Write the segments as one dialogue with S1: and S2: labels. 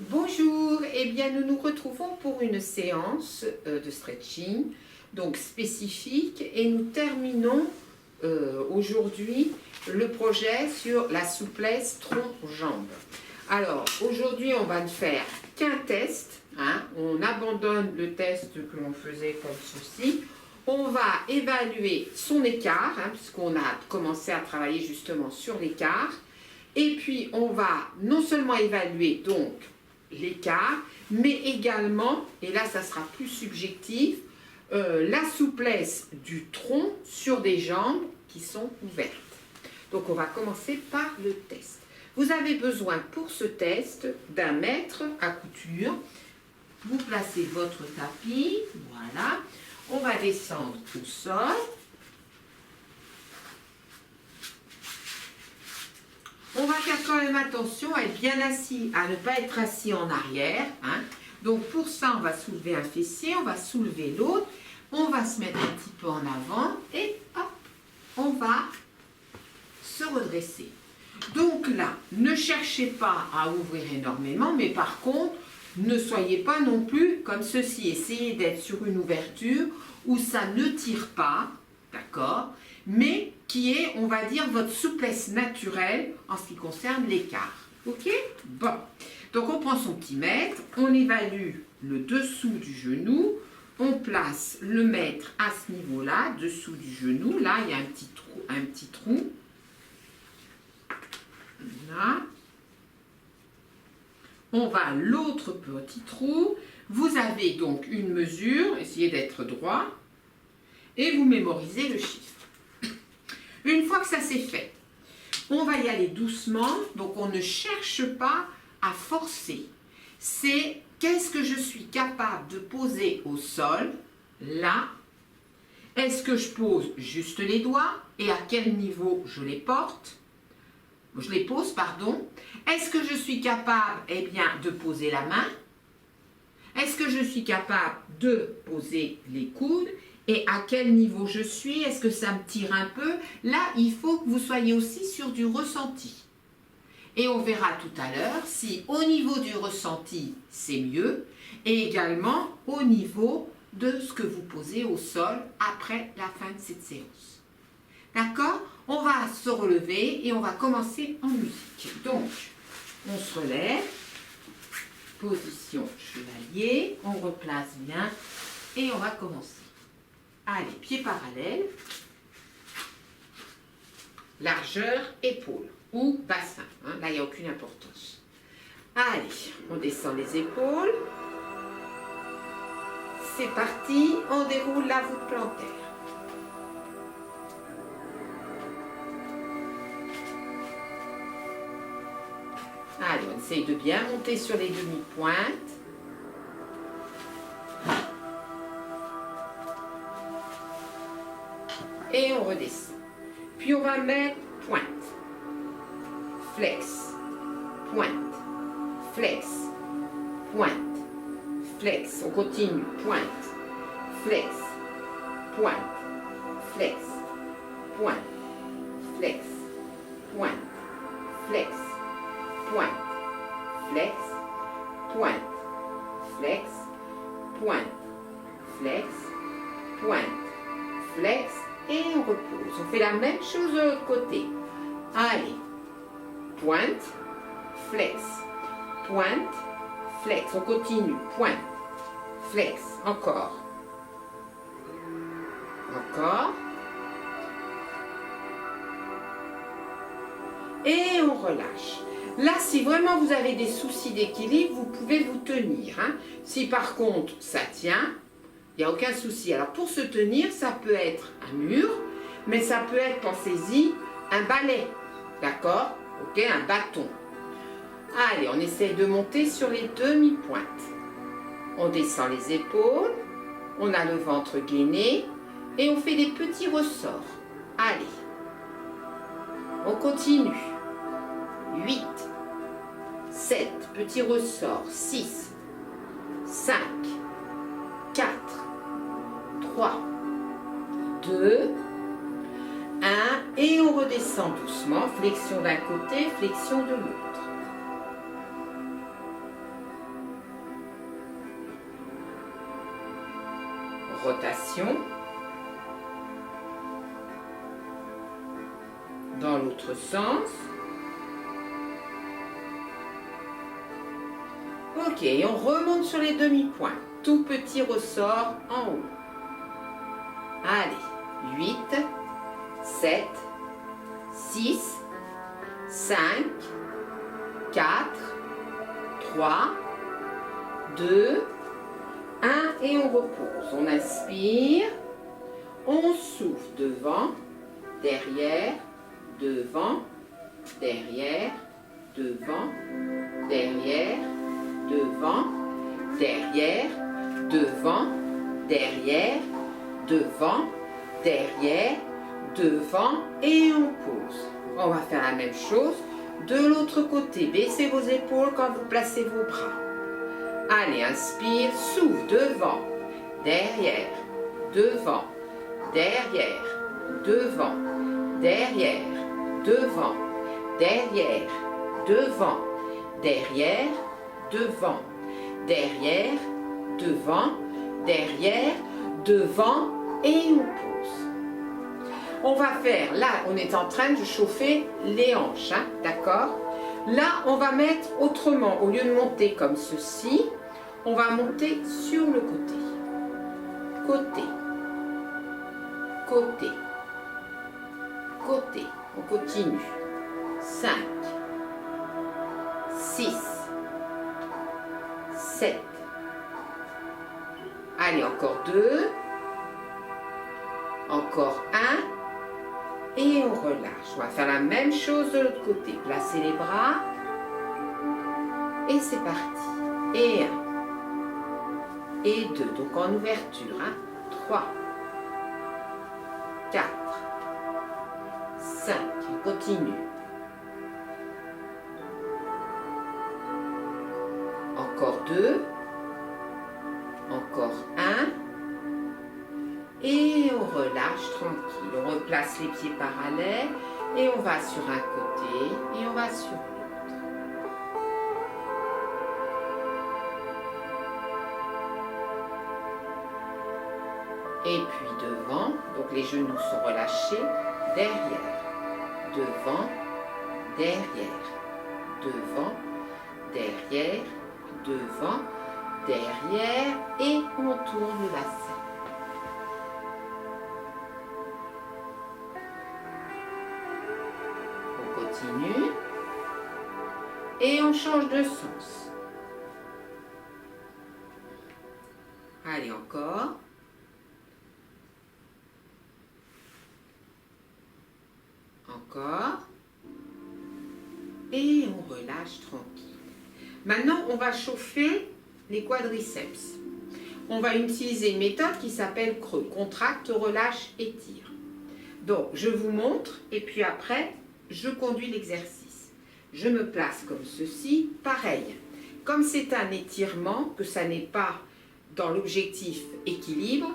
S1: Bonjour, eh bien nous nous retrouvons pour une séance de stretching, donc spécifique, et nous terminons aujourd'hui le projet sur la souplesse tronc-jambe. Alors aujourd'hui on va ne faire qu'un test, on abandonne le test que l'on faisait comme ceci. On va évaluer son écart, puisqu'on a commencé à travailler justement sur l'écart. Et puis on va non seulement évaluer donc l'écart, mais également, et là ça sera plus subjectif, la souplesse du tronc sur des jambes qui sont ouvertes. Donc on va commencer par le test. Vous avez besoin pour ce test d'un mètre à couture. Vous placez votre tapis, voilà. On va descendre au sol. On va faire quand même attention à être bien assis, à ne pas être assis en arrière. Donc pour ça, on va soulever un fessier, on va soulever l'autre, on va se mettre un petit peu en avant et hop, on va se redresser. Donc là, ne cherchez pas à ouvrir énormément, mais par contre, ne soyez pas non plus comme ceci. Essayez d'être sur une ouverture où ça ne tire pas, d'accord, mais qui est, on va dire, votre souplesse naturelle en ce qui concerne l'écart. Ok? Bon. Donc, on prend son petit mètre, on évalue le dessous du genou, on place le mètre à ce niveau-là, dessous du genou. Là, il y a un petit trou. Là. On va à l'autre petit trou. Vous avez donc une mesure, essayez d'être droit, et vous mémorisez le chiffre. Une fois que ça c'est fait, on va y aller doucement, donc on ne cherche pas à forcer. C'est qu'est-ce que je suis capable de poser au sol, là. Est-ce que je pose juste les doigts et à quel niveau je les porte? Je les pose, pardon. Est-ce que je suis capable, de poser la main? Est-ce que je suis capable de poser les coudes? Et à quel niveau je suis? Est-ce que ça me tire un peu? Là, il faut que vous soyez aussi sur du ressenti. Et on verra tout à l'heure si au niveau du ressenti, c'est mieux. Et également au niveau de ce que vous posez au sol après la fin de cette séance. D'accord? On va se relever et on va commencer en musique. Donc, on se relève, position chevalier, on replace bien et on va commencer. Allez, pieds parallèles, largeur, épaule ou bassin. Là, il n'y a aucune importance. Allez, on descend les épaules. C'est parti, on déroule la voûte plantaire. Allez, on essaye de bien monter sur les demi-pointes. Et on redescend. Puis on va mettre pointe, flex, pointe, flex, pointe, flex. On continue, pointe, flex, pointe, flex, pointe, flex, pointe, flex, pointe, flex, pointe, flex, pointe, flex, pointe, flex, et on repose. On fait la même chose de l'autre côté. Allez, pointe, flex, pointe, flex. On continue, pointe, flex, encore, encore, et on relâche. Là, si vraiment vous avez des soucis d'équilibre, vous pouvez vous tenir. Si par contre ça tient, il n'y a aucun souci. Alors pour se tenir, ça peut être un mur, mais ça peut être, pensez-y, un balai. D'accord? Ok, un bâton. Allez, on essaye de monter sur les demi-pointes. On descend les épaules, on a le ventre gainé et on fait des petits ressorts. Allez, on continue. 8, 7, petits ressorts, 6, 5, 4, 3, 2, 1, et on redescend doucement, flexion d'un côté, flexion de l'autre. rotation. Dans l'autre sens. Ok, on remonte sur les demi-points. Tout petit ressort en haut. Allez, 8, 7, 6, 5, 4, 3, 2, 1 et on repose. On inspire, on souffle devant, derrière, devant, derrière, devant, derrière, devant, derrière, devant, derrière, devant, derrière, devant et on pose. On va faire la même chose de l'autre côté. Baissez vos épaules quand vous placez vos bras. Allez, inspire, souffle devant, derrière, devant, derrière, devant, derrière, devant, derrière, devant, derrière, devant, derrière, devant, derrière, devant et on pose. On va faire, là on est en train de chauffer les hanches, hein, d'accord? Là on va mettre autrement, au lieu de monter comme ceci, on va monter sur le côté. Côté, côté, côté, on continue. 5, 6, 7, allez encore 2, encore 1, et on relâche. On va faire la même chose de l'autre côté. Placez les bras, et c'est parti. Et 1, et 2, donc en ouverture, hein. 3, 4, 5, on continue. Encore 2, encore 1, et on relâche tranquille. On replace les pieds parallèles et on va sur un côté et on va sur l'autre. Et puis devant, donc les genoux sont relâchés, derrière, devant, derrière, devant, derrière, devant, derrière et on tourne le bassin. On continue et on change de sens. Allez encore. Encore. Et on relâche tranquille. Maintenant, on va chauffer les quadriceps. On va utiliser une méthode qui s'appelle creux. Contracte, relâche, étire. Donc, je vous montre et puis après, je conduis l'exercice. Je me place comme ceci, pareil. Comme c'est un étirement, que ça n'est pas dans l'objectif équilibre,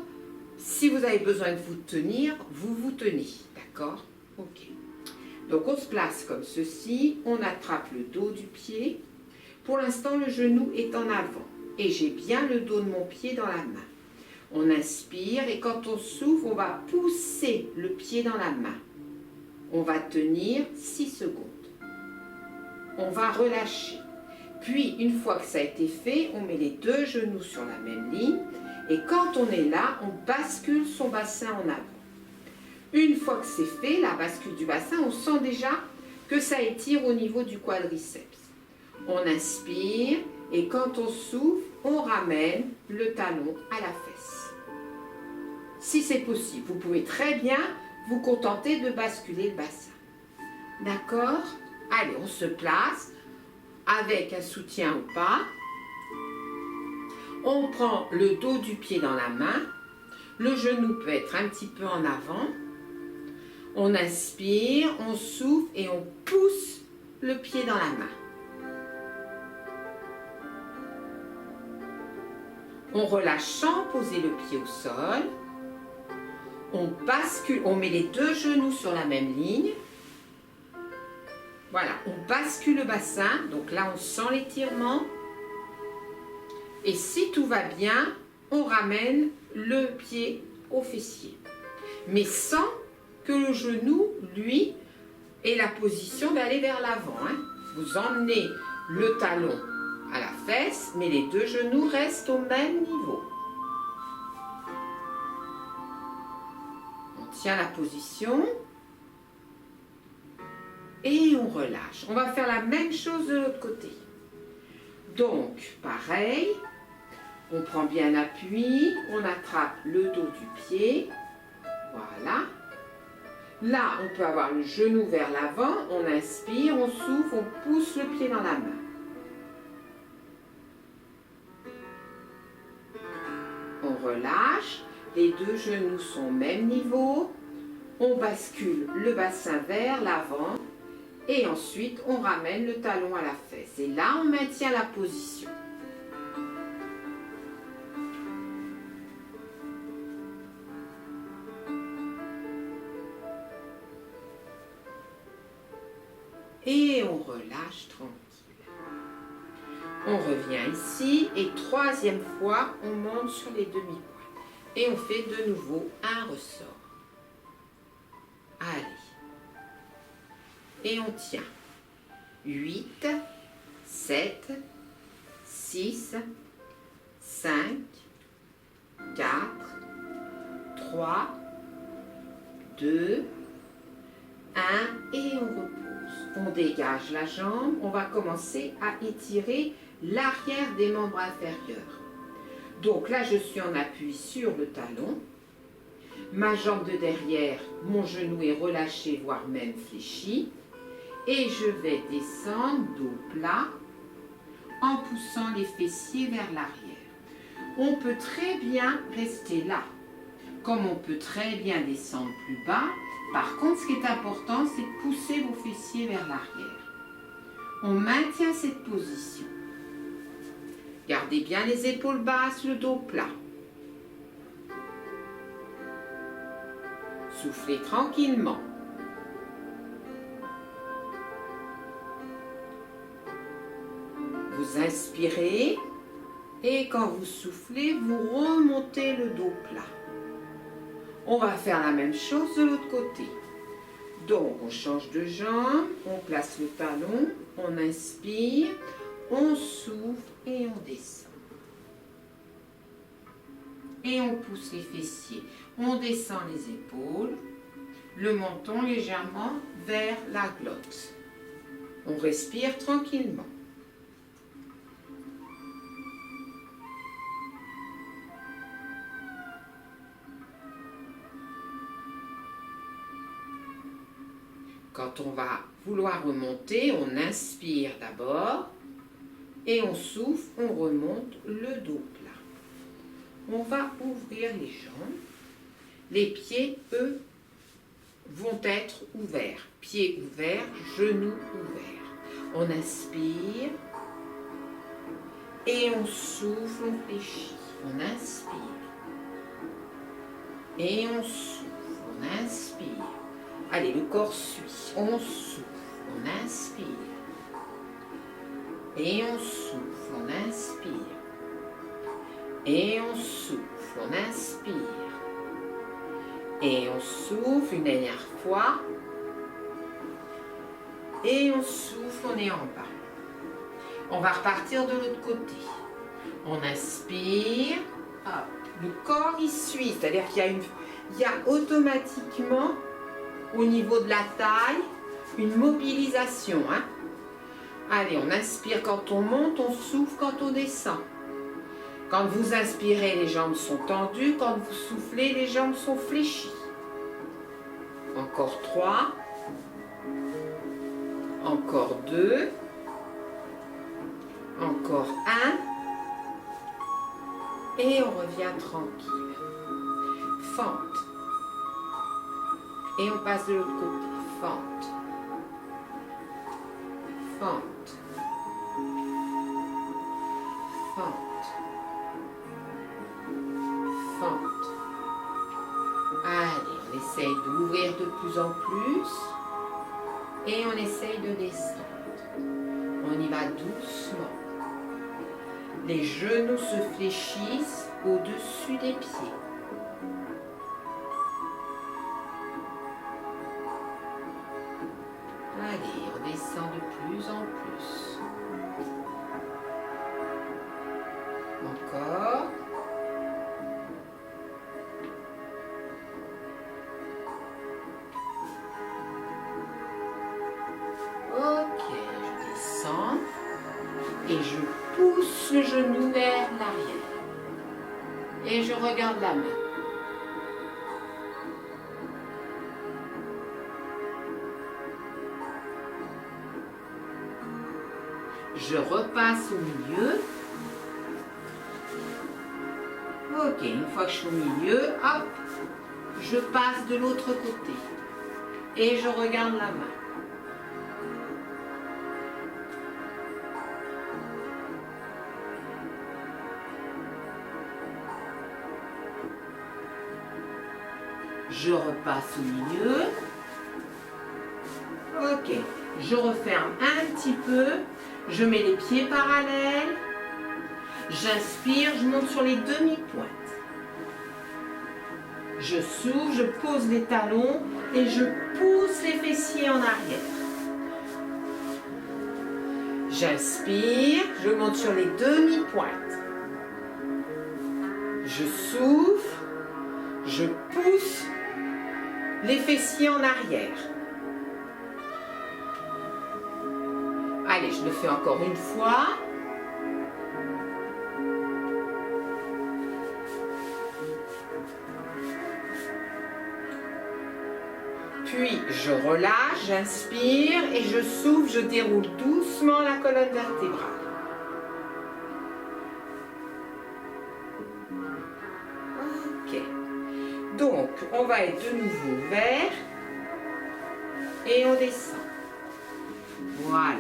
S1: si vous avez besoin de vous tenir, vous vous tenez. D'accord? Ok. Donc, on se place comme ceci, on attrape le dos du pied. Pour l'instant, le genou est en avant et j'ai bien le dos de mon pied dans la main. On inspire et quand on souffle, on va pousser le pied dans la main. On va tenir 6 secondes. On va relâcher. Puis, une fois que ça a été fait, on met les deux genoux sur la même ligne et quand on est là, on bascule son bassin en avant. Une fois que c'est fait, la bascule du bassin, on sent déjà que ça étire au niveau du quadriceps. On inspire et quand on souffle, on ramène le talon à la fesse. Si c'est possible, vous pouvez très bien vous contenter de basculer le bassin. D'accord? Allez, on se place avec un soutien ou pas. On prend le dos du pied dans la main. Le genou peut être un petit peu en avant. On inspire, on souffle et on pousse le pied dans la main. On relâche sans poser le pied au sol. On bascule, on met les deux genoux sur la même ligne. Voilà, on bascule le bassin. Donc là, on sent l'étirement. Et si tout va bien, on ramène le pied au fessier. Mais sans que le genou, lui, ait la position d'aller vers l'avant. Vous emmenez le talon à la fesse, mais les deux genoux restent au même niveau. On tient la position et on relâche. On va faire la même chose de l'autre côté. Donc, pareil, on prend bien appui, on attrape le dos du pied, voilà. Là, on peut avoir le genou vers l'avant, on inspire, on souffle, on pousse le pied dans la main. On relâche, les deux genoux sont au même niveau, on bascule le bassin vers l'avant et ensuite on ramène le talon à la fesse. Et là, on maintient la position. Et on relâche tranquille. On revient ici et troisième fois, on monte sur les demi-pointes. Et on fait de nouveau un ressort. Allez. Et on tient. 8, 7, 6, 5, 4, 3, 2, 1 et on repose. On dégage la jambe, on va commencer à étirer l'arrière des membres inférieurs. Donc là, je suis en appui sur le talon. Ma jambe de derrière, mon genou est relâché, voire même fléchi. Et je vais descendre dos plat en poussant les fessiers vers l'arrière. On peut très bien rester là, comme on peut très bien descendre plus bas. Par contre, ce qui est important, c'est de pousser vos fessiers vers l'arrière. On maintient cette position. Gardez bien les épaules basses, le dos plat. Soufflez tranquillement. Vous inspirez et quand vous soufflez, vous remontez le dos plat. On va faire la même chose de l'autre côté. Donc, on change de jambe, on place le talon, on inspire, on souffle et on descend. Et on pousse les fessiers. On descend les épaules, le menton légèrement vers la glotte. On respire tranquillement. Quand on va vouloir remonter, on inspire d'abord et on souffle, on remonte le dos plat. On va ouvrir les jambes. Les pieds, eux, vont être ouverts. Pieds ouverts, genoux ouverts. On inspire et on souffle, on fléchit. On inspire et on souffle, on inspire. Allez, le corps suit. On souffle, on inspire. Et on souffle, on inspire. Et on souffle, on inspire. Et on souffle une dernière fois. Et on souffle, on est en bas. On va repartir de l'autre côté. On inspire. Hop, le corps y suit, c'est-à-dire qu'il y a automatiquement au niveau de la taille, une mobilisation. Allez, on inspire quand on monte, on souffle quand on descend. Quand vous inspirez, les jambes sont tendues. Quand vous soufflez, les jambes sont fléchies. Encore 3. Encore 2. Encore 1. Et on revient tranquille. Fente. Et on passe de l'autre côté. Fente. Fente. Fente. Fente. Allez, on essaye d'ouvrir de plus en plus. Et on essaye de descendre. On y va doucement. Les genoux se fléchissent. au-dessus des pieds. Allez, on descend de plus en plus. Encore. Ok, je descends et je pousse le genou vers l'arrière. Et je regarde la main. Je repasse au milieu. Ok, une fois que je suis au milieu, hop, je passe de l'autre côté. Et je regarde la main. Je repasse au milieu. Ok, je referme un petit peu. Je mets les pieds parallèles. J'inspire, je monte sur les demi-pointes. Je s'ouvre, je pose les talons et je pousse les fessiers en arrière. J'inspire, je monte sur les demi-pointes. Je souffle, je pousse les fessiers en arrière. Allez, je le fais encore une fois. Puis, je relâche, j'inspire et je souffle, je déroule doucement la colonne vertébrale. Ok. Donc, on va être de nouveau ouvert et on descend. Voilà.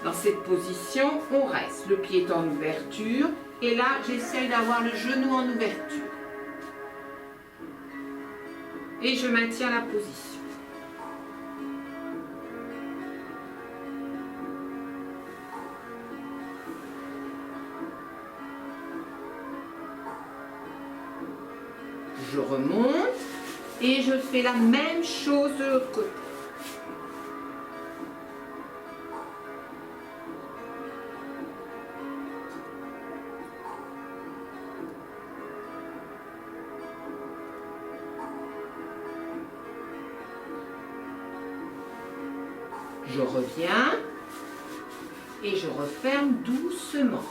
S1: Dans cette position, on reste. Le pied est en ouverture et là, j'essaye d'avoir le genou en ouverture. Et je maintiens la position. Je remonte et je fais la même chose de l'autre côté. Je reviens et je referme doucement.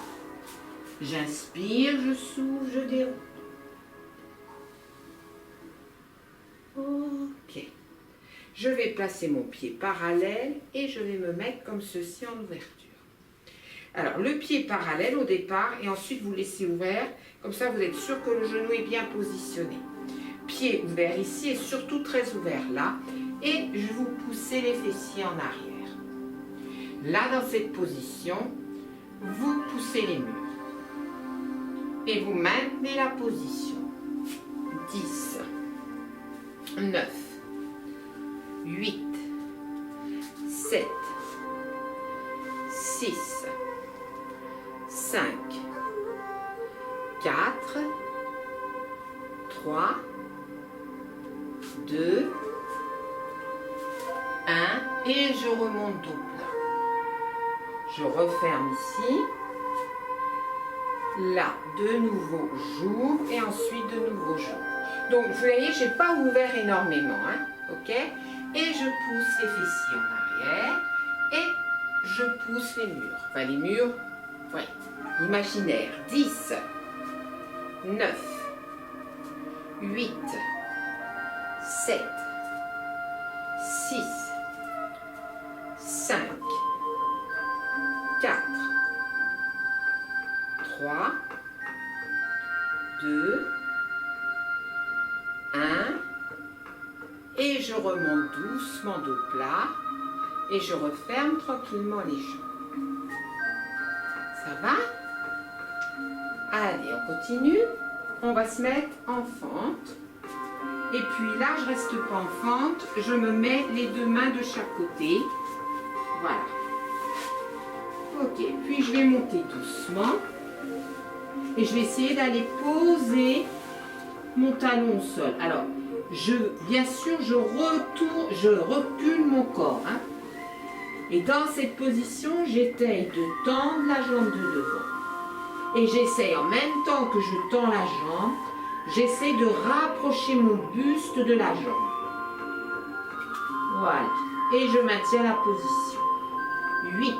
S1: J'inspire, je s'ouvre, je déroule. Ok. Je vais placer mon pied parallèle et je vais me mettre comme ceci en ouverture. Alors, le pied parallèle au départ et ensuite vous laissez ouvert. Comme ça, vous êtes sûr que le genou est bien positionné. Pied ouvert ici et surtout très ouvert là. Et je vous poussez les fessiers en arrière. Là, dans cette position, vous poussez les murs. Et vous maintenez la position. 10, 9, 8, 7, 6, 5, 4, 3, 2, 1 et je remonte au plat. Je referme ici. Là, de nouveau, j'ouvre et ensuite de nouveau, j'ouvre. Donc, vous voyez, je n'ai pas ouvert énormément, hein, ok? Et je pousse les fessiers en arrière et je pousse les murs. Enfin, les murs, ouais, imaginaires. 10, 9, 8, 7, 6, 5, 4, 3, 2, 1, et je remonte doucement de plat et je referme tranquillement les jambes. Ça va? Allez, on continue. On va se mettre en fente. Et puis là, je ne reste pas en fente, je me mets les deux mains de chaque côté. Voilà. Ok, puis je vais monter doucement. et je vais essayer d'aller poser mon talon au sol. Alors, bien sûr, je recule mon corps. Hein. Et dans cette position, j'essaye de tendre la jambe de devant. Et j'essaye, en même temps que je tends la jambe, j'essaie de rapprocher mon buste de la jambe. Voilà. Et je maintiens la position. 8,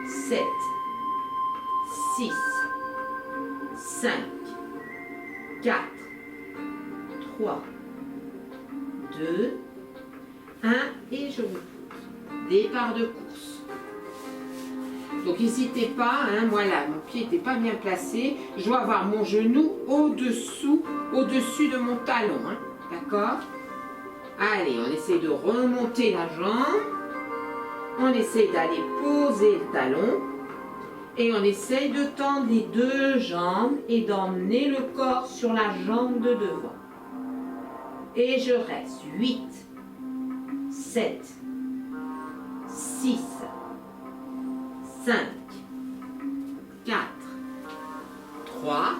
S1: 7, 6, 5, 4, 3, 2, 1 et je repose. Départ de course. Donc n'hésitez pas, hein, moi là, mon pied n'était pas bien placé. Je dois avoir mon genou au-dessus de mon talon. Hein, d'accord? Allez, on essaie de remonter la jambe. On essaie d'aller poser le talon. Et on essaye de tendre les deux jambes et d'emmener le corps sur la jambe de devant. Et je reste. 8, 7, 6, 5, 4, 3,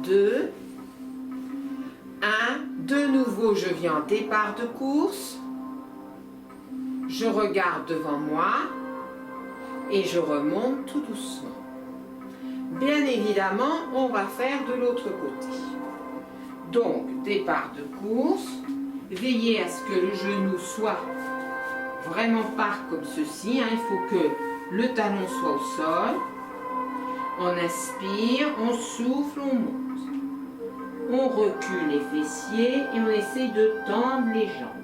S1: 2, 1. De nouveau, je viens en départ de course. Je regarde devant moi et je remonte tout doucement. Bien évidemment, on va faire de l'autre côté. Donc, départ de course. Veillez à ce que le genou soit vraiment pas comme ceci. Hein. Il faut que le talon soit au sol. On inspire, on souffle, on monte. On recule les fessiers et on essaie de tendre les jambes.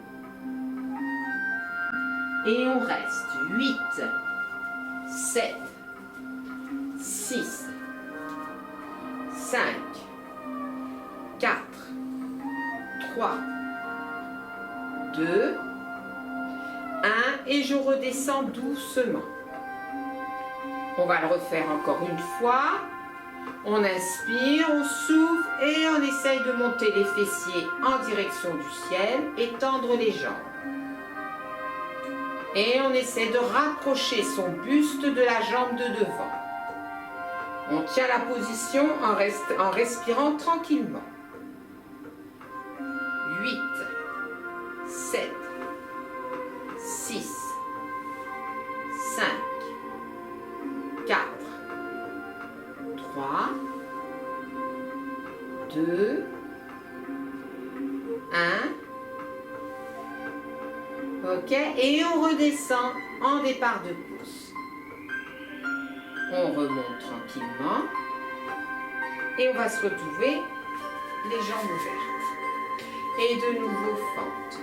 S1: Et on reste. 8, 7, 6, 5, 4, 3, 2, 1 et je redescends doucement. On va le refaire encore une fois. On inspire, on souffle et on essaye de monter les fessiers en direction du ciel et tendre les jambes. Et on essaie de rapprocher son buste de la jambe de devant. On tient la position en respirant tranquillement. 8, 7, 6, 5, 4, 3, 2, 1. Ok, et on redescend en départ de course. On remonte tranquillement et on va se retrouver les jambes ouvertes. Et de nouveau fente.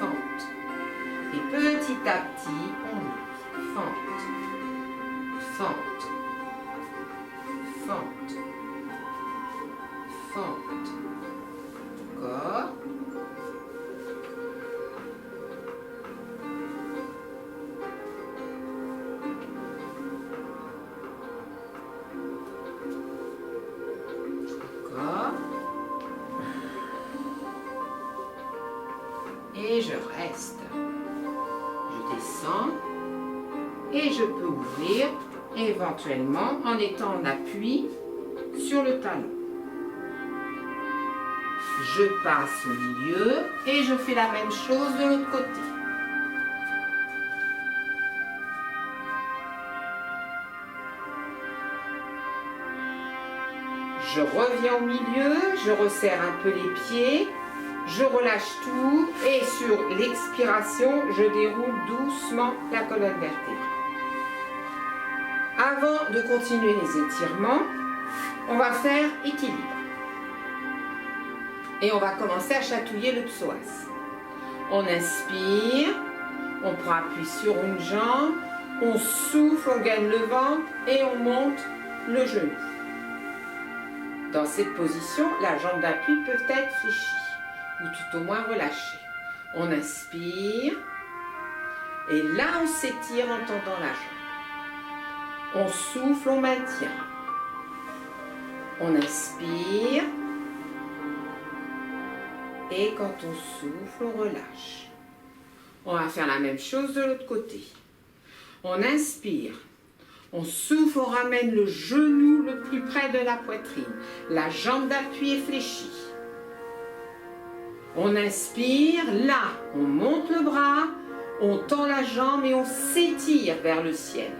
S1: Fente. Et petit à petit, on monte. Fente. Fente. Fente. Fente. Encore. Et je reste. Je descends et je peux ouvrir éventuellement en étant en appui sur le talon. Je passe au milieu et je fais la même chose de l'autre côté. Je reviens au milieu, je resserre un peu les pieds. Je relâche tout et sur l'expiration, je déroule doucement la colonne vertébrale. Avant de continuer les étirements, on va faire équilibre. Et on va commencer à chatouiller le psoas. On inspire, on prend appui sur une jambe, on souffle, on gagne le ventre et on monte le genou. Dans cette position, la jambe d'appui peut être fléchie ou tout au moins relâchée. On inspire et là on s'étire en tendant la jambe. On souffle, on maintient. On inspire et quand on souffle, on relâche. On va faire la même chose de l'autre côté. On inspire, On souffle, on ramène le genou le plus près de la poitrine. La jambe d'appui est fléchie. On inspire, là, on monte le bras, on tend la jambe et on s'étire vers le ciel.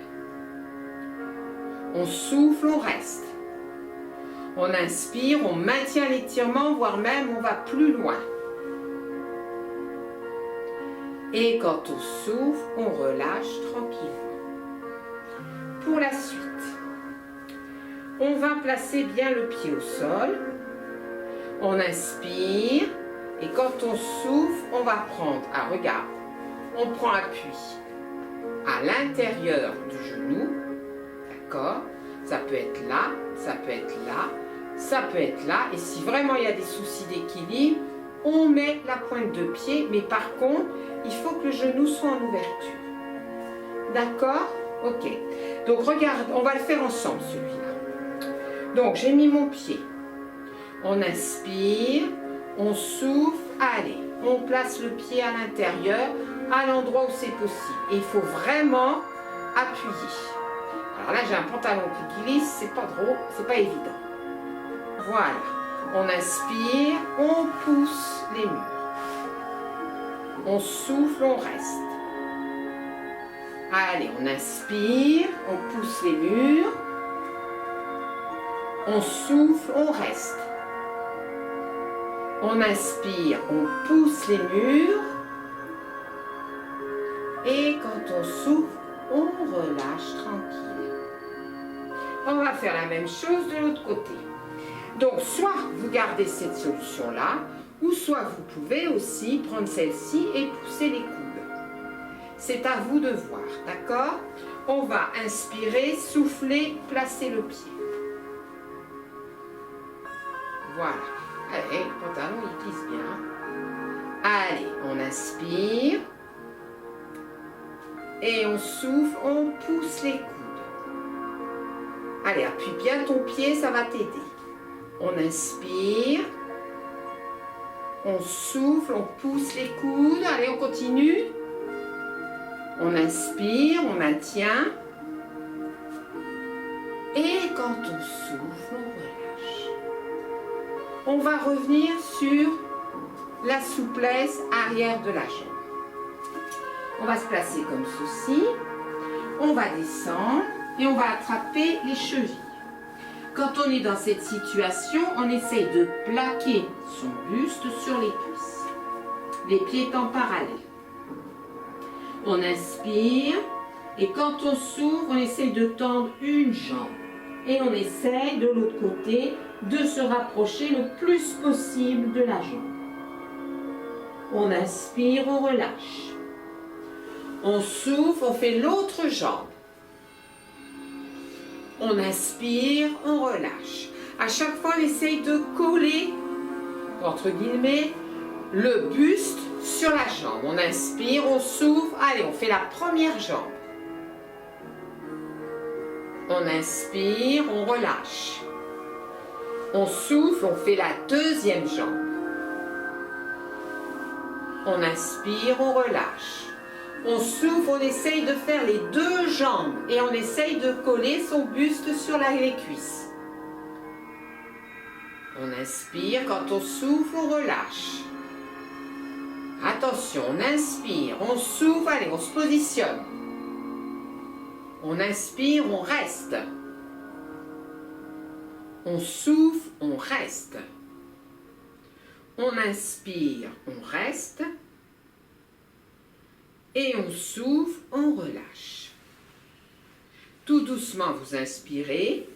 S1: On souffle, on reste. On inspire, on maintient l'étirement, voire même on va plus loin. Et quand on souffle, on relâche tranquillement. Pour la suite, on va placer bien le pied au sol. On inspire et quand on souffle, on va prendre, regarde, on prend appui à l'intérieur du genou, d'accord? Ça peut être là, ça peut être là, ça peut être là. Et si vraiment il y a des soucis d'équilibre, on met la pointe de pied, mais par contre, il faut que le genou soit en ouverture. D'accord? Ok. Donc regarde, on va le faire ensemble celui-là. Donc j'ai mis mon pied. On inspire, on souffle, allez, on place le pied à l'intérieur, à l'endroit où c'est possible. Et il faut vraiment appuyer. Alors là j'ai un pantalon qui glisse, c'est pas drôle, c'est pas évident. Voilà. On inspire, on pousse les murs. On souffle, on reste. Allez, on inspire, on pousse les murs. On souffle, on reste. On inspire, on pousse les murs. Et quand on souffle, on relâche tranquille. On va faire la même chose de l'autre côté. Donc, soit vous gardez cette solution-là, ou soit vous pouvez aussi prendre celle-ci et pousser les coudes. C'est à vous de voir, d'accord? On va inspirer, souffler, placer le pied. Voilà. Allez, le pantalon, il glisse bien. Allez, on inspire. Et on souffle, on pousse les coudes. Allez, appuie bien ton pied, ça va t'aider. On inspire. On souffle, on pousse les coudes. Allez, on continue. On inspire, on maintient. Et quand on souffle, on relâche. On va revenir sur la souplesse arrière de la jambe. On va se placer comme ceci. On va descendre et on va attraper les chevilles. Quand on est dans cette situation, on essaye de plaquer son buste sur les cuisses. Les pieds en parallèle. On inspire et quand on s'ouvre, on essaye de tendre une jambe. Et on essaye de l'autre côté de se rapprocher le plus possible de la jambe. On inspire, on relâche. On souffle, on fait l'autre jambe. On inspire, on relâche. À chaque fois, on essaye de coller, entre guillemets, le buste sur la jambe. On inspire, on souffle. Allez, on fait la première jambe. On inspire, on relâche. On souffle, on fait la deuxième jambe. On inspire, on relâche. On souffle, on essaye de faire les deux jambes et on essaye de coller son buste sur les cuisses. On inspire, quand on souffle, on relâche. Attention, on inspire, on souffle, allez, on se positionne. On inspire, on reste. On souffle, on reste. On inspire, on reste. Et on souffle, on relâche. Tout doucement, vous inspirez.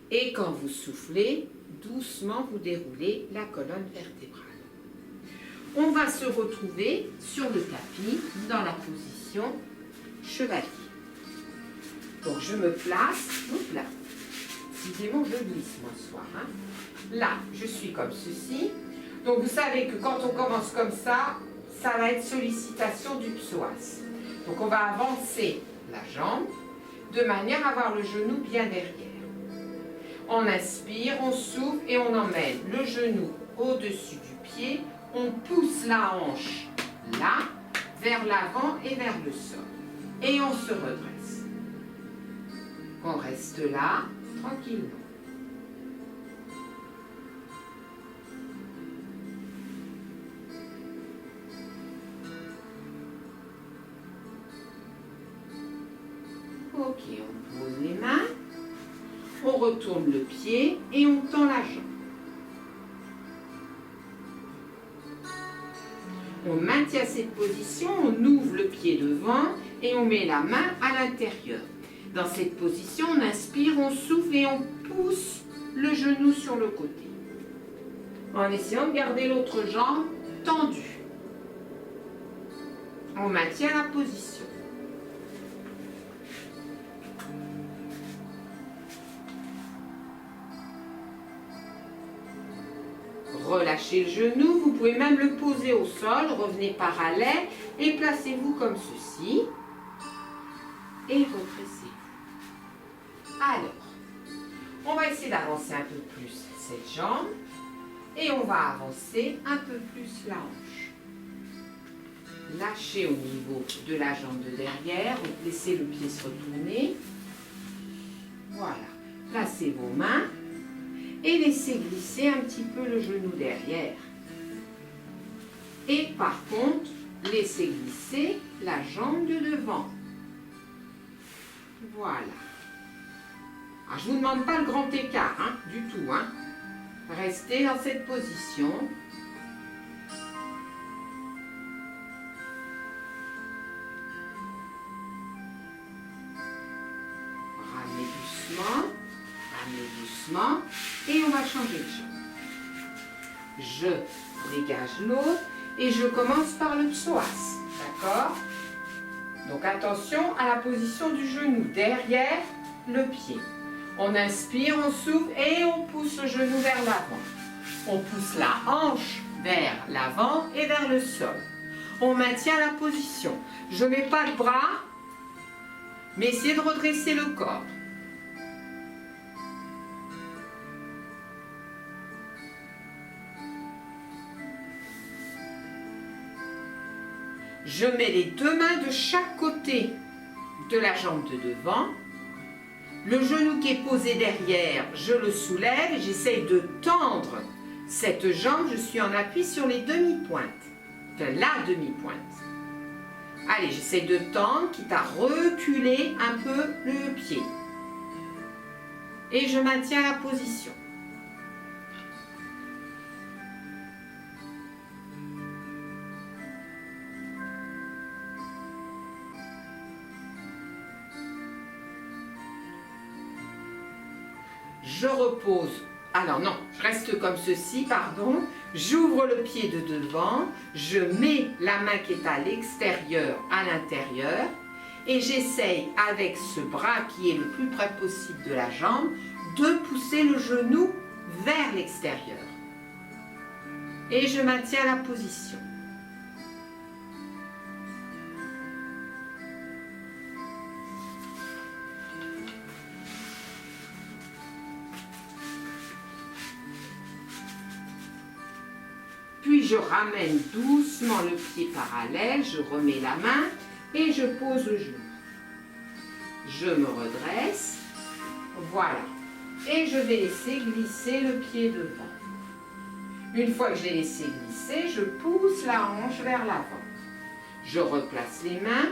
S1: Et quand vous soufflez, doucement, vous déroulez la colonne vertébrale. On va se retrouver sur le tapis dans la position chevalier. Donc je me place, là. Décidément, je glisse moi ce soir. Hein. Là, je suis comme ceci. Donc vous savez que quand on commence comme ça va être sollicitation du psoas. Donc on va avancer la jambe de manière à avoir le genou bien derrière. On inspire, on souffle et on emmène le genou au-dessus du pied. On pousse la hanche là, vers l'avant et vers le sol. Et on se redresse. On reste là, tranquillement. Ok, on pose les mains, on retourne le pied et on tend la jambe. On maintient cette position, on ouvre le pied devant et on met la main à l'intérieur. Dans cette position, on inspire, on souffle et on pousse le genou sur le côté. En essayant de garder l'autre jambe tendue. On maintient la position. Relâchez le genou, vous pouvez même le poser au sol, revenez parallèle et placez-vous comme ceci. Et redressez-vous. Alors, on va essayer d'avancer un peu plus cette jambe et on va avancer un peu plus la hanche. Lâchez au niveau de la jambe de derrière, laissez le pied se retourner. Voilà, placez vos mains et laissez glisser un petit peu le genou derrière. Et par contre, laissez glisser la jambe de devant. Voilà. Alors, je ne vous demande pas le grand écart, hein, du tout. Hein. Restez dans cette position. Ramenez doucement, et on va changer de jambe. Je dégage l'autre et je commence par le psoas, d'accord? Donc attention à la position du genou, derrière le pied. On inspire, on souffle et on pousse le genou vers l'avant. On pousse la hanche vers l'avant et vers le sol. On maintient la position. Je ne mets pas le bras, mais essayez de redresser le corps. Je mets les deux mains de chaque côté de la jambe de devant. Le genou qui est posé derrière, je le soulève et j'essaye de tendre cette jambe. Je suis en appui sur les demi-pointes. Enfin, la demi-pointe. Allez, j'essaye de tendre, quitte à reculer un peu le pied. Et je maintiens la position. Je repose, alors non, je reste comme ceci, pardon, j'ouvre le pied de devant, je mets la main qui est à l'extérieur à l'intérieur et j'essaye avec ce bras qui est le plus près possible de la jambe de pousser le genou vers l'extérieur. Et je maintiens la position. Puis je ramène doucement le pied parallèle, je remets la main et je pose le genou. Je me redresse, voilà. Et je vais laisser glisser le pied devant. Une fois que je l'ai laissé glisser, je pousse la hanche vers l'avant. Je replace les mains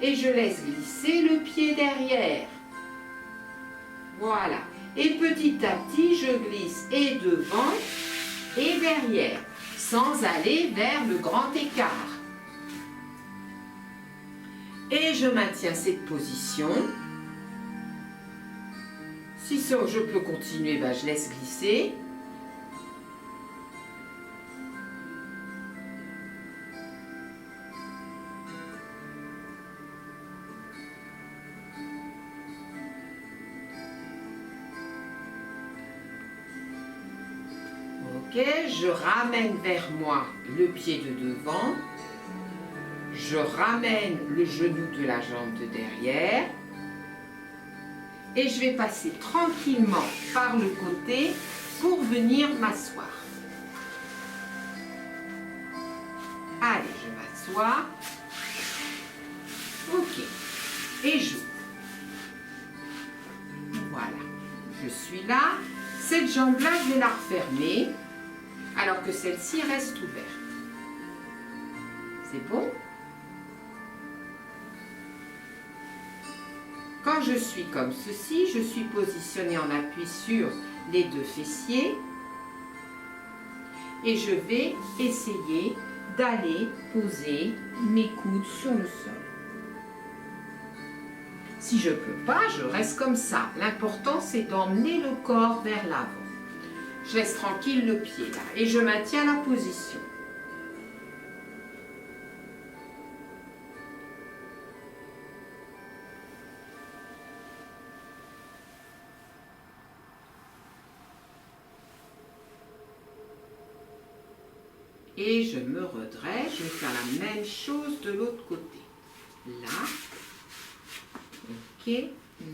S1: et je laisse glisser le pied derrière. Voilà. Et petit à petit, je glisse et devant et derrière, sans aller vers le grand écart. Et je maintiens cette position. Si je peux continuer, ben je laisse glisser. Ok, je ramène vers moi le pied de devant. Je ramène le genou de la jambe de derrière. Et je vais passer tranquillement par le côté pour venir m'asseoir. Allez, je m'assois. Ok. Et j'ouvre. suis là, cette jambe-là, je vais la refermer, alors que celle-ci reste ouverte. C'est bon? Quand je suis comme ceci, je suis positionnée en appui sur les deux fessiers et je vais essayer d'aller poser mes coudes sur le sol. Si je ne peux pas, je reste comme ça. L'important, c'est d'emmener le corps vers l'avant. Je laisse tranquille le pied là et je maintiens la position. Et je me redresse, je vais faire la même chose de l'autre côté. Là, ok,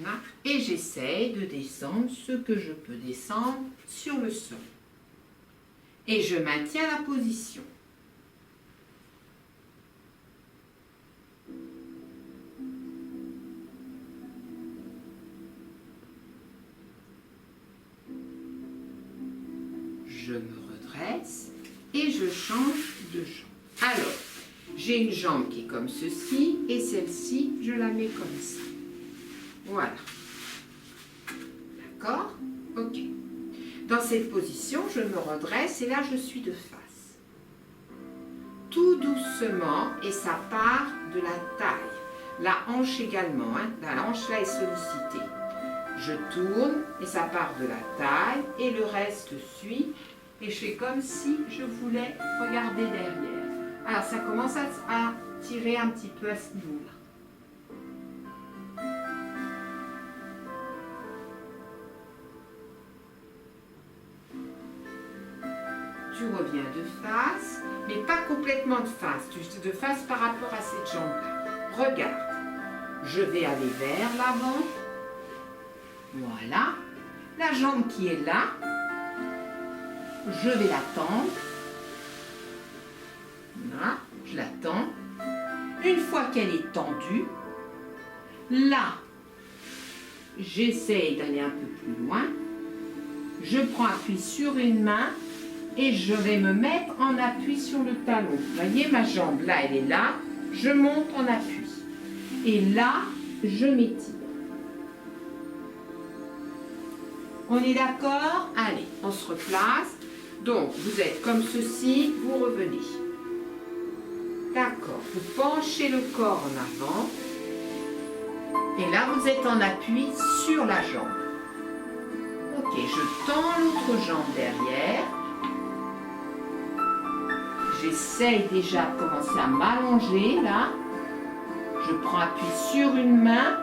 S1: là, et j'essaye de descendre ce que je peux descendre sur le sol. Et je maintiens la position. Je me redresse et je change de jambe. Alors, j'ai une jambe qui est comme ceci et celle-ci, je la mets comme ça. Voilà. D'accord? Ok. Dans cette position, je me redresse et là, je suis de face. Tout doucement et ça part de la taille. La hanche également, hein. La hanche là est sollicitée. Je tourne et ça part de la taille et le reste suit. Et je fais comme si je voulais regarder derrière. Alors ça commence à tirer un petit peu à ce niveau-là. Tu reviens de face, mais pas complètement de face, juste de face par rapport à cette jambe-là. Regarde, je vais aller vers l'avant. Voilà. La jambe qui est là, je vais la tendre. Là, je la tends. Une fois qu'elle est tendue, là, j'essaye d'aller un peu plus loin. Je prends appui sur une main et je vais me mettre en appui sur le talon. Vous voyez, ma jambe, là, elle est là. Je monte en appui. Et là, je m'étire. On est d'accord? Allez, on se replace. Donc, vous êtes comme ceci, vous revenez. D'accord, vous penchez le corps en avant. Et là, vous êtes en appui sur la jambe. Ok, je tends l'autre jambe derrière. J'essaye déjà de commencer à m'allonger, là. Je prends appui sur une main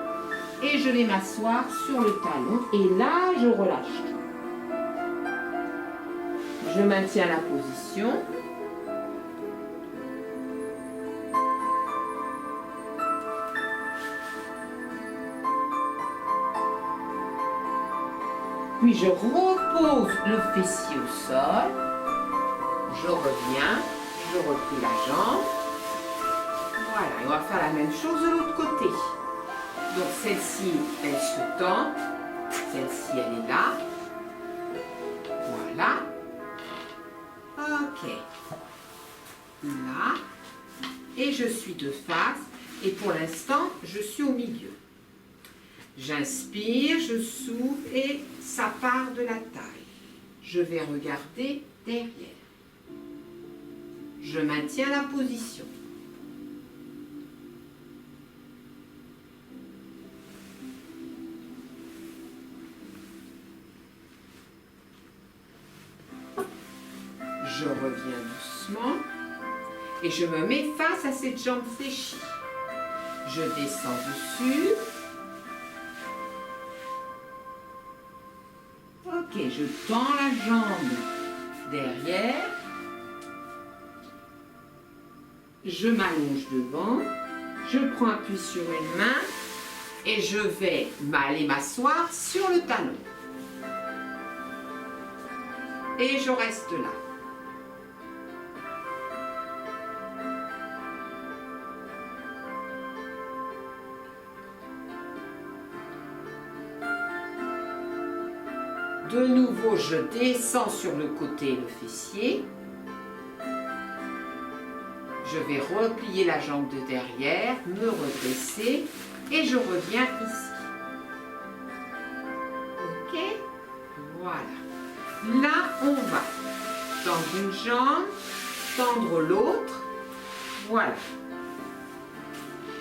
S1: et je vais m'asseoir sur le talon. Et là, je relâche. Je maintiens la position. Puis je repose le fessier au sol. Je reviens. Je replie la jambe. Voilà, et on va faire la même chose de l'autre côté. Donc celle-ci, elle se tend. Celle-ci, elle est là. Voilà. Ok. Là. Et je suis de face. Et pour l'instant, je suis au milieu. J'inspire, je souffle et ça part de la taille. Je vais regarder derrière. Je maintiens la position. Je reviens doucement et je me mets face à cette jambe fléchie. Je descends dessus. Ok, je tends la jambe derrière. Je m'allonge devant. Je prends appui sur une main et je vais aller m'asseoir sur le talon. Et je reste là. De nouveau, je descends sur le côté le fessier. Je vais replier la jambe de derrière, me redresser et je reviens ici. Ok? Voilà. Là, on va tendre une jambe, tendre l'autre. Voilà.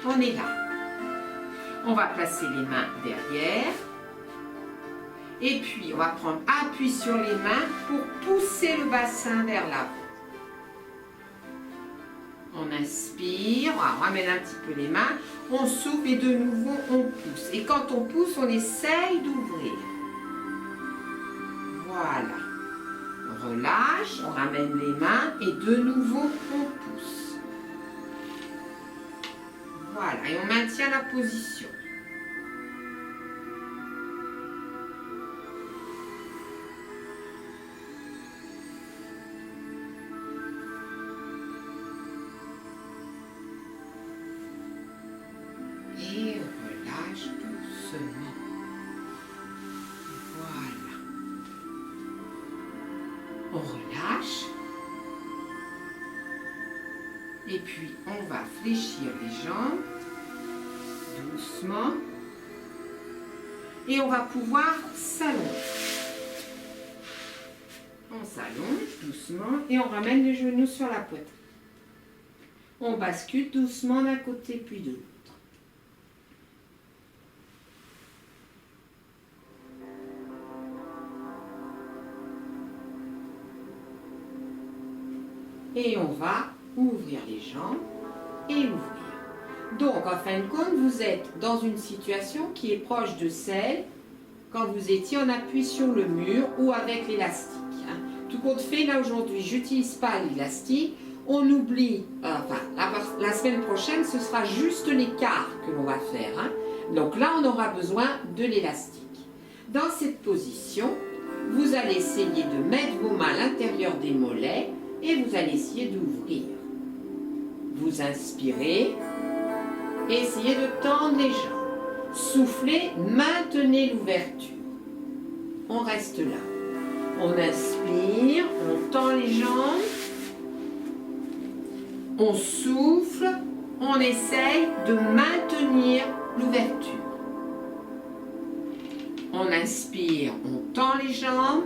S1: On est là. On va placer les mains derrière. Et puis, on va prendre appui sur les mains pour pousser le bassin vers l'avant. On inspire, on ramène un petit peu les mains, on souffle et de nouveau on pousse. Et quand on pousse, on essaye d'ouvrir. Voilà. On relâche, on ramène les mains et de nouveau on pousse. Voilà, et on maintient la position. Et on relâche doucement. Voilà. On relâche. Et puis on va fléchir les jambes doucement. Et on va pouvoir s'allonger. On s'allonge doucement et on ramène les genoux sur la poitrine. On bascule doucement d'un côté puis de l'autre. Et on va ouvrir les jambes et ouvrir. Donc, en fin de compte, vous êtes dans une situation qui est proche de celle quand vous étiez en appui sur le mur ou avec l'élastique. Tout compte fait, là aujourd'hui, je n'utilise pas l'élastique. On oublie, la semaine prochaine, ce sera juste l'écart que l'on va faire. Donc là, on aura besoin de l'élastique. Dans cette position, vous allez essayer de mettre vos mains à l'intérieur des mollets et vous allez essayer d'ouvrir. Vous inspirez, essayez de tendre les jambes. Soufflez, maintenez l'ouverture. On reste là. On inspire, on tend les jambes. On souffle, on essaye de maintenir l'ouverture. On inspire, on tend les jambes.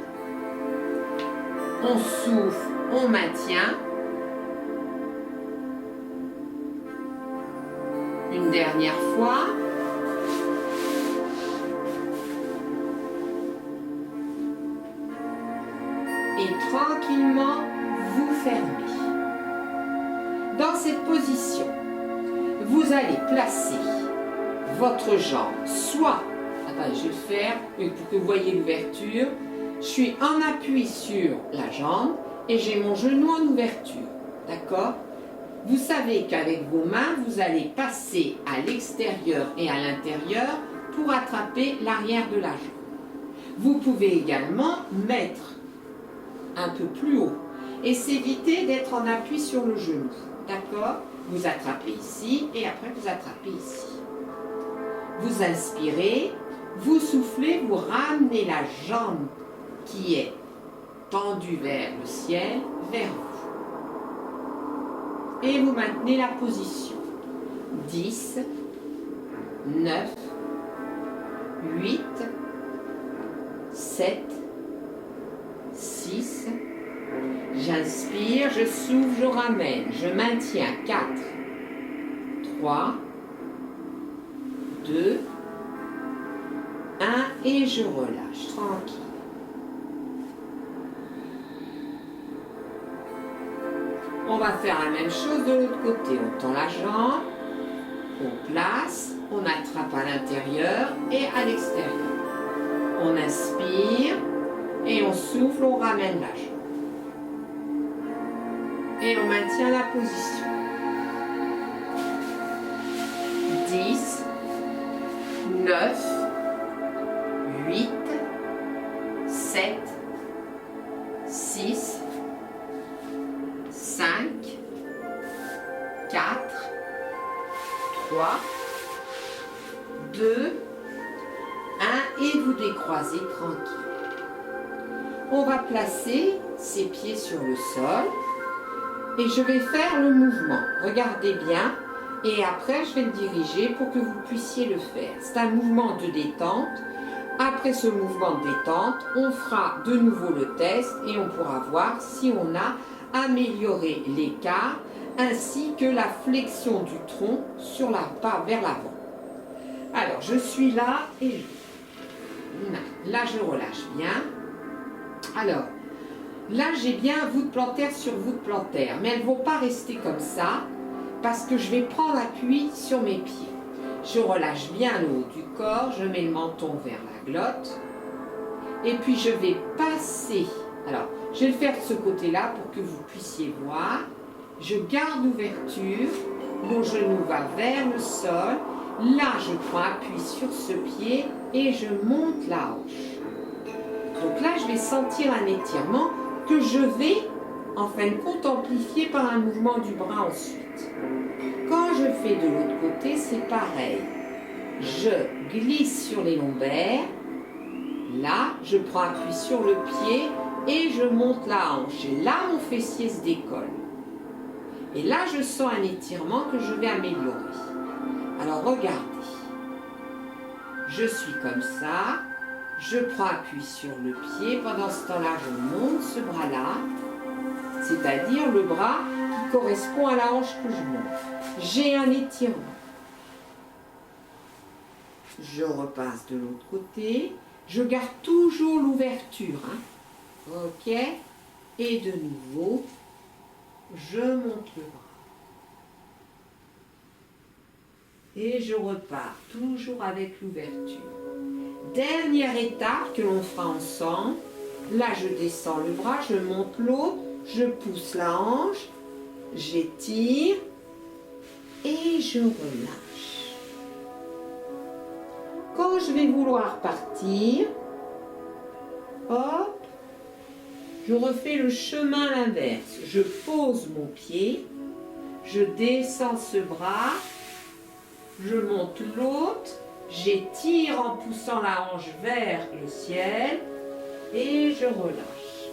S1: On souffle, on maintient. Une dernière fois. Et tranquillement, vous fermez. Dans cette position, vous allez placer votre jambe, soit, attendez, je vais le faire pour que vous voyez l'ouverture. Je suis en appui sur la jambe et j'ai mon genou en ouverture. D'accord? Vous savez qu'avec vos mains, vous allez passer à l'extérieur et à l'intérieur pour attraper l'arrière de la jambe. Vous pouvez également mettre un peu plus haut et s'éviter d'être en appui sur le genou. D'accord? Vous attrapez ici et après vous attrapez ici. Vous inspirez, vous soufflez, vous ramenez la jambe qui est tendue vers le ciel, vers vous. Et vous maintenez la position. 10, 9, 8, 7, 6, j'inspire, je souffle, je ramène, je maintiens. 4, 3, 2, 1 et je relâche, tranquille. On va faire la même chose de l'autre côté. On tend la jambe, on place, on attrape à l'intérieur et à l'extérieur. On inspire et on souffle, on ramène la jambe. Et on maintient la position. 10, 9, 8, 7, 6, 5, 4, 3, 2, 1 et vous décroisez tranquille. on va placer ses pieds sur le sol et je vais faire le mouvement. Regardez bien et après je vais le diriger pour que vous puissiez le faire. C'est un mouvement de détente. Après ce mouvement de détente, on fera de nouveau le test et on pourra voir si on a amélioré l'écart ainsi que la flexion du tronc sur la pas vers l'avant. Alors je suis là et là je relâche bien. Alors là j'ai bien voûte plantaire sur voûte plantaire, mais elles ne vont pas rester comme ça parce que je vais prendre appui sur mes pieds. Je relâche bien le haut du corps, je mets le menton vers la glotte et puis je vais passer. Alors je vais le faire de ce côté-là pour que vous puissiez voir. Je garde l'ouverture, mon genou va vers le sol. Là, je prends appui sur ce pied et je monte la hanche. Donc là, je vais sentir un étirement que je vais, en fin de compte, amplifier par un mouvement du bras ensuite. Quand je fais de l'autre côté, c'est pareil. Je glisse sur les lombaires. Là, je prends appui sur le pied et je monte la hanche. Et là, mon fessier se décolle. Et là, je sens un étirement que je vais améliorer. Alors, regardez. Je suis comme ça. Je prends appui sur le pied. Pendant ce temps-là, je monte ce bras-là. C'est-à-dire le bras qui correspond à la hanche que je monte. J'ai un étirement. Je repasse de l'autre côté. Je garde toujours l'ouverture. OK. Et de nouveau, je monte le bras. Et je repars, toujours avec l'ouverture. Dernière étape que l'on fera ensemble. Là, je descends le bras, je monte l'autre, je pousse la hanche, j'étire et je relâche. Quand je vais vouloir partir, hop, je refais le chemin à l'inverse. Je pose mon pied, je descends ce bras, je monte l'autre, j'étire en poussant la hanche vers le ciel et je relâche.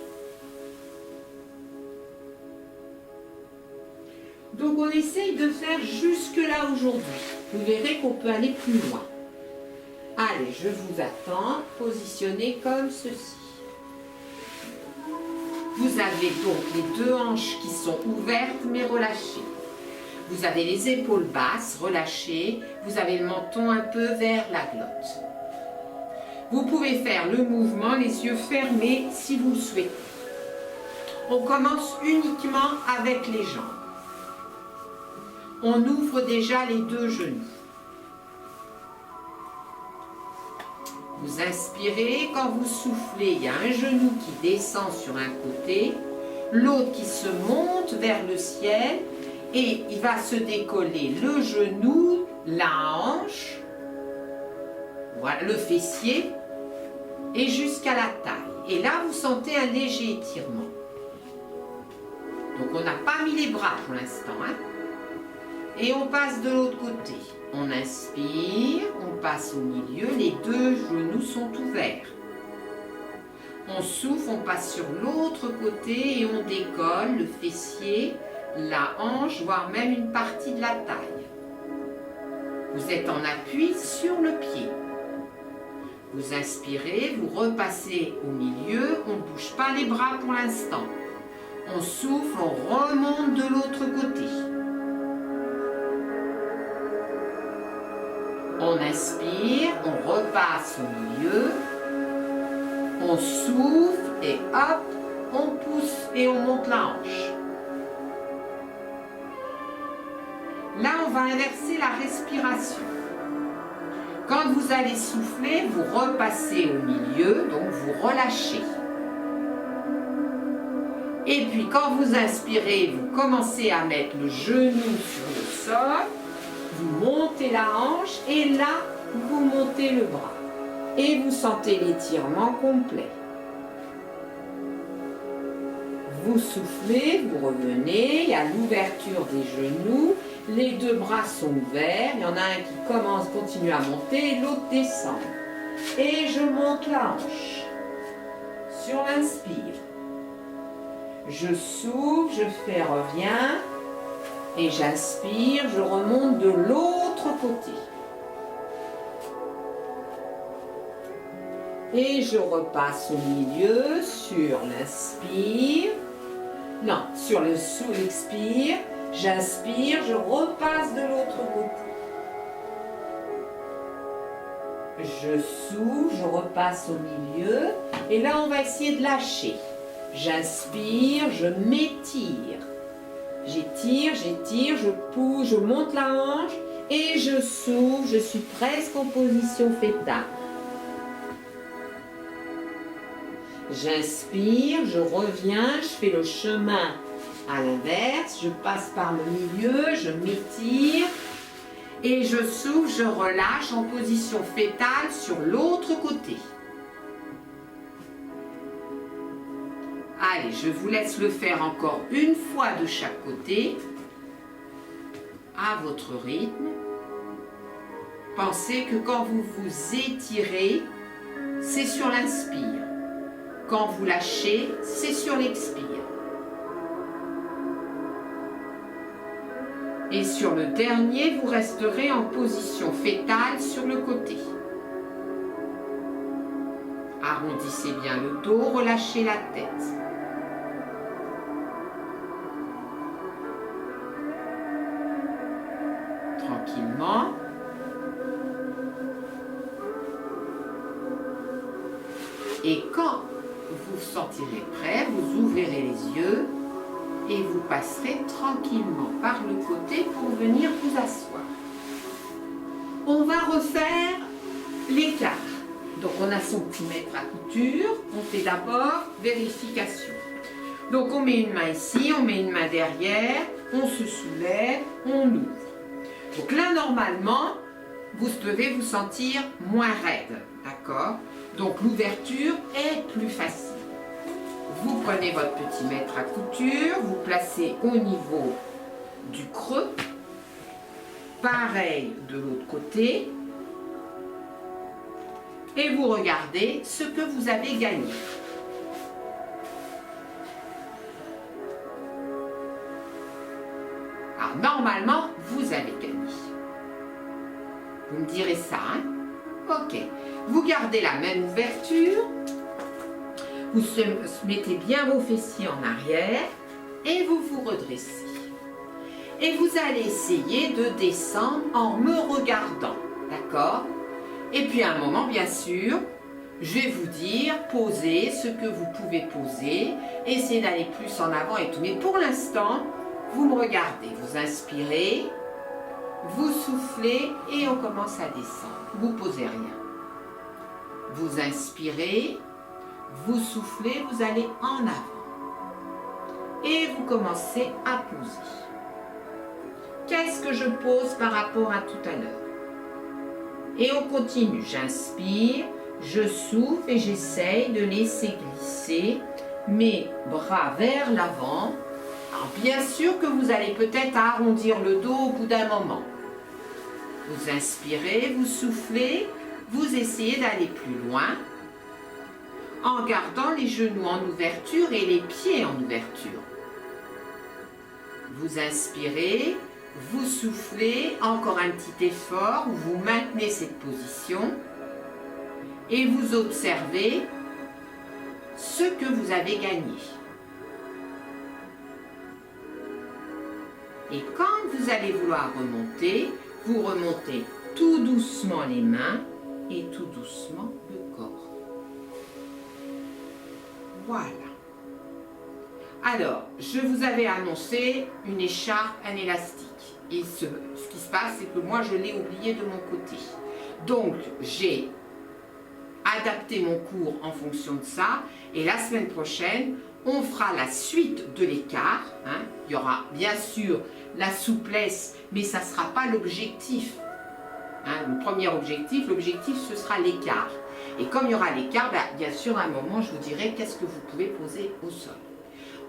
S1: Donc on essaye de faire jusque là aujourd'hui. Vous verrez qu'on peut aller plus loin. Allez, je vous attends, positionnez comme ceci. Vous avez donc les deux hanches qui sont ouvertes mais relâchées. Vous avez les épaules basses, relâchées. Vous avez le menton un peu vers la glotte. Vous pouvez faire le mouvement, les yeux fermés si vous le souhaitez. On commence uniquement avec les jambes. On ouvre déjà les deux genoux. Vous inspirez, quand vous soufflez, il y a un genou qui descend sur un côté, l'autre qui se monte vers le ciel et il va se décoller le genou, la hanche, voilà, le fessier et jusqu'à la taille. Et là, vous sentez un léger étirement. Donc, on n'a pas mis les bras pour l'instant. Et on passe de l'autre côté. On inspire, on passe au milieu, les deux genoux sont ouverts. On souffle, on passe sur l'autre côté et on décolle le fessier, la hanche, voire même une partie de la taille. Vous êtes en appui sur le pied. Vous inspirez, vous repassez au milieu, on ne bouge pas les bras pour l'instant. On souffle, on remonte de l'autre côté. On inspire, on repasse au milieu, on souffle et hop, on pousse et on monte la hanche. Là, on va inverser la respiration. Quand vous allez souffler, vous repassez au milieu, donc vous relâchez. Et puis quand vous inspirez, vous commencez à mettre le genou sur le sol. Vous montez la hanche et là, vous montez le bras. Et vous sentez l'étirement complet. Vous soufflez, vous revenez, il y a l'ouverture des genoux, les deux bras sont ouverts, il y en a un qui continue à monter et l'autre descend. Et je monte la hanche sur l'inspire. Je souffle, je fais reviens. Et j'inspire, je remonte de l'autre côté. Et je repasse au milieu sur l'inspire. Non, sur le sous-expire. J'inspire, je repasse de l'autre côté. Je souffle, je repasse au milieu. Et là, on va essayer de lâcher. J'inspire, je m'étire. J'étire, j'étire, je pousse, je monte la hanche et je souffle, je suis presque en position fétale. J'inspire, je reviens, je fais le chemin à l'inverse, je passe par le milieu, je m'étire et je souffle, je relâche en position fétale sur l'autre côté. Allez, je vous laisse le faire encore une fois de chaque côté, à votre rythme. Pensez que quand vous vous étirez, c'est sur l'inspire. Quand vous lâchez, c'est sur l'expire. Et sur le dernier, vous resterez en position fétale sur le côté. Arrondissez bien le dos, relâchez la tête. Tranquillement. Et quand vous vous sentirez prêt, vous ouvrirez les yeux et vous passerez tranquillement par le côté pour venir vous asseoir. On va refaire l'écart. Donc on a son petit mètre à couture. On fait d'abord vérification. Donc on met une main ici, on met une main derrière, on se soulève, on ouvre. Donc là, normalement, vous devez vous sentir moins raide, d'accord? Donc l'ouverture est plus facile. Vous prenez votre petit mètre à couture, vous placez au niveau du creux. Pareil de l'autre côté. Et vous regardez ce que vous avez gagné. Alors, normalement, vous avez gagné. Vous me direz ça, hein? Ok. Vous gardez la même ouverture. Vous mettez bien vos fessiers en arrière et vous vous redressez. Et vous allez essayer de descendre en me regardant, d'accord? Et puis à un moment, bien sûr, je vais vous dire, posez ce que vous pouvez poser, essayez d'aller plus en avant et tout. Mais pour l'instant, vous me regardez, vous inspirez, vous soufflez et on commence à descendre. Vous ne posez rien. Vous inspirez, vous soufflez, vous allez en avant. Et vous commencez à poser. Qu'est-ce que je pose par rapport à tout à l'heure? Et on continue. J'inspire, je souffle et j'essaye de laisser glisser mes bras vers l'avant. Alors bien sûr que vous allez peut-être arrondir le dos au bout d'un moment. Vous inspirez, vous soufflez, vous essayez d'aller plus loin en gardant les genoux en ouverture et les pieds en ouverture. Vous inspirez, vous soufflez, encore un petit effort, vous maintenez cette position et vous observez ce que vous avez gagné. Et quand vous allez vouloir remonter, vous remontez tout doucement les mains et tout doucement le corps. Voilà. Alors, je vous avais annoncé une écharpe, un élastique. Et ce qui se passe, c'est que moi, je l'ai oublié de mon côté. Donc, j'ai adapté mon cours en fonction de ça. Et la semaine prochaine, on fera la suite de l'écart. Hein. Il y aura bien sûr la souplesse, mais ça ne sera pas l'objectif. Hein. Le premier objectif, l'objectif, ce sera l'écart. Et comme il y aura l'écart, bien sûr, à un moment, je vous dirai qu'est-ce que vous pouvez poser au sol.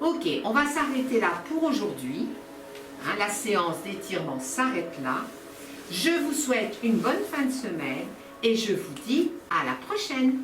S1: Ok, on va s'arrêter là pour aujourd'hui. Hein, la séance d'étirement s'arrête là. Je vous souhaite une bonne fin de semaine et je vous dis à la prochaine.